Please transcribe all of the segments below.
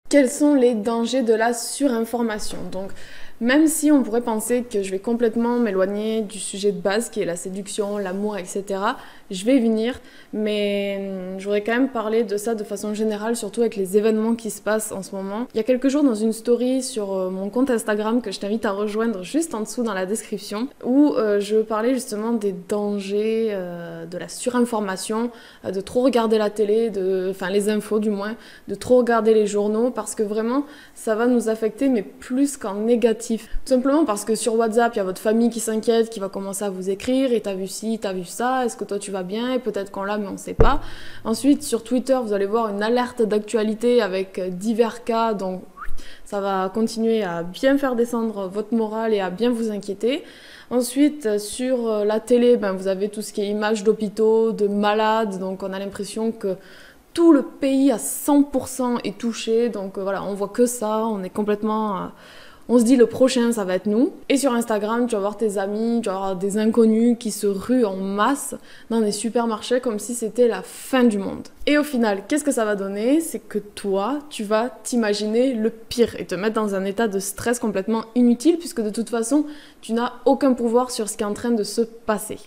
Quels sont les dangers de la surinformation? Donc, même si on pourrait penser que je vais complètement m'éloigner du sujet de base qui est la séduction, l'amour, etc., je vais y venir, mais je voudrais quand même parler de ça de façon générale, surtout avec les événements qui se passent en ce moment. Il y a quelques jours, dans une story sur mon compte Instagram que je t'invite à rejoindre juste en dessous dans la description, où je parlais justement des dangers de la surinformation, de trop regarder la télé, enfin les infos du moins, de trop regarder les journaux, parce que vraiment ça va nous affecter, mais plus qu'en négatif. Tout simplement parce que sur WhatsApp, il y a votre famille qui s'inquiète, qui va commencer à vous écrire, et t'as vu ci, t'as vu ça, est-ce que toi tu vas bien, et peut-être qu'on l'a mais on sait pas. Ensuite sur Twitter vous allez voir une alerte d'actualité avec divers cas, donc ça va continuer à bien faire descendre votre morale et à bien vous inquiéter. Ensuite sur la télé, vous avez tout ce qui est images d'hôpitaux, de malades, donc on a l'impression que tout le pays à 100% est touché, donc voilà, on voit que ça, on est complètement... on se dit le prochain ça va être nous. Et sur Instagram tu vas voir tes amis, tu vas voir des inconnus qui se ruent en masse dans des supermarchés comme si c'était la fin du monde. Et au final, qu'est-ce que ça va donner? C'est que toi, tu vas t'imaginer le pire et te mettre dans un état de stress complètement inutile puisque de toute façon, tu n'as aucun pouvoir sur ce qui est en train de se passer.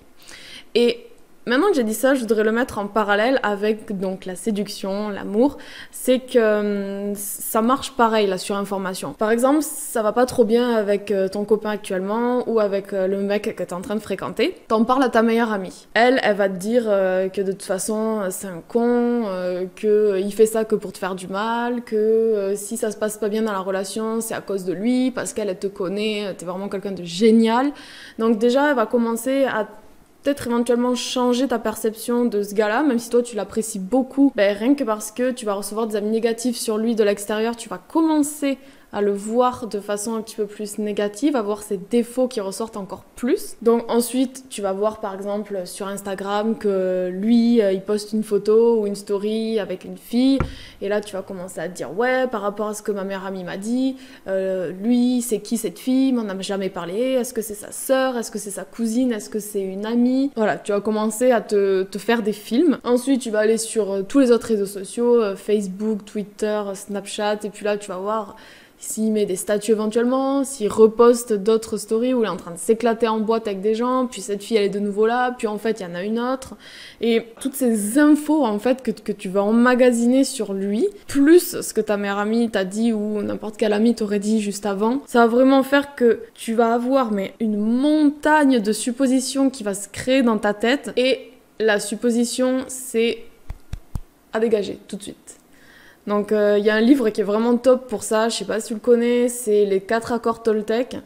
Et maintenant que j'ai dit ça, je voudrais le mettre en parallèle avec donc la séduction, l'amour. C'est que ça marche pareil, la surinformation. Par exemple, ça va pas trop bien avec ton copain actuellement ou avec le mec que t'es en train de fréquenter. T'en parles à ta meilleure amie. Elle va te dire que de toute façon, c'est un con, qu'il fait ça que pour te faire du mal, que si ça se passe pas bien dans la relation, c'est à cause de lui, parce qu'elle te connaît, t'es vraiment quelqu'un de génial. Donc déjà, elle va commencer à peut-être éventuellement changer ta perception de ce gars-là, même si toi tu l'apprécies beaucoup, rien que parce que tu vas recevoir des avis négatifs sur lui de l'extérieur, tu vas commencer à le voir de façon un petit peu plus négative, à voir ses défauts qui ressortent encore plus. Donc ensuite, tu vas voir par exemple sur Instagram que lui, il poste une photo ou une story avec une fille, et là tu vas commencer à te dire ouais, par rapport à ce que ma meilleure amie m'a dit, lui, c'est qui cette fille, m'en a jamais parlé, est-ce que c'est sa sœur, est-ce que c'est sa cousine, est-ce que c'est une amie? Voilà, tu vas commencer à te faire des films. Ensuite, tu vas aller sur tous les autres réseaux sociaux, Facebook, Twitter, Snapchat, et puis là tu vas voir s'il met des statuts éventuellement, s'il reposte d'autres stories où il est en train de s'éclater en boîte avec des gens, puis cette fille elle est de nouveau là, puis en fait il y en a une autre. Et toutes ces infos en fait que tu vas emmagasiner sur lui, plus ce que ta meilleure amie t'a dit ou n'importe quel ami t'aurait dit juste avant, ça va vraiment faire que tu vas avoir une montagne de suppositions qui va se créer dans ta tête. Et la supposition, c'est à dégager tout de suite. Donc il y a un livre qui est vraiment top pour ça, je sais pas si tu le connais, c'est les 4 accords Toltec.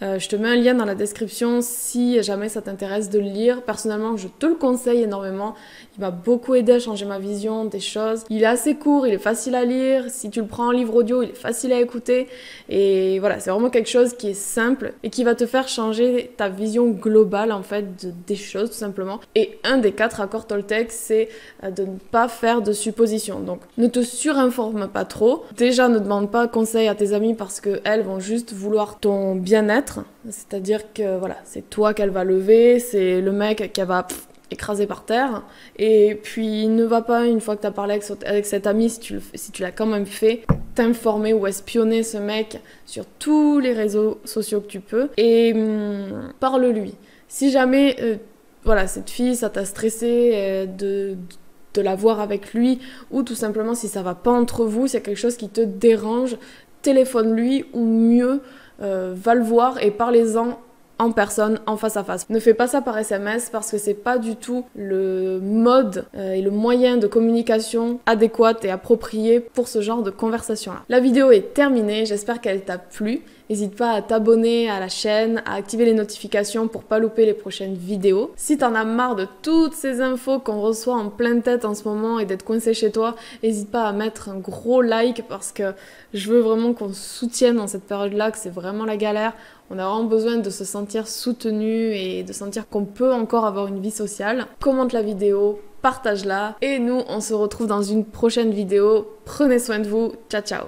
Je te mets un lien dans la description si jamais ça t'intéresse de le lire. Personnellement, je te le conseille énormément. Il m'a beaucoup aidé à changer ma vision des choses. Il est assez court, il est facile à lire. Si tu le prends en livre audio, il est facile à écouter. Et voilà, c'est vraiment quelque chose qui est simple et qui va te faire changer ta vision globale en fait des choses tout simplement. Et un des 4 accords Toltec, c'est de ne pas faire de suppositions. Donc ne te surinforme pas trop. Déjà, ne demande pas conseil à tes amis parce qu'elles vont juste vouloir ton bien-être. C'est-à-dire que voilà, c'est toi qu'elle va lever, c'est le mec qu'elle va écraser par terre. Et puis ne va pas, une fois que tu as parlé avec cet ami, si tu l'as quand même fait, t'informer ou espionner ce mec sur tous les réseaux sociaux que tu peux et parle-lui. Si jamais voilà, cette fille, ça t'a stressé de la voir avec lui, ou tout simplement si ça va pas entre vous, c'est quelque chose qui te dérange, téléphone-lui, ou mieux va le voir et parlez-en en personne, en face à face. Ne fais pas ça par SMS parce que c'est pas du tout le mode et le moyen de communication adéquat et approprié pour ce genre de conversation-là. La vidéo est terminée, j'espère qu'elle t'a plu. N'hésite pas à t'abonner à la chaîne, à activer les notifications pour pas louper les prochaines vidéos. Si t'en as marre de toutes ces infos qu'on reçoit en pleine tête en ce moment et d'être coincé chez toi, n'hésite pas à mettre un gros like parce que je veux vraiment qu'on se soutienne dans cette période-là, que c'est vraiment la galère. On a vraiment besoin de se sentir soutenu et de sentir qu'on peut encore avoir une vie sociale. Commente la vidéo, partage-la et nous on se retrouve dans une prochaine vidéo. Prenez soin de vous, ciao ciao.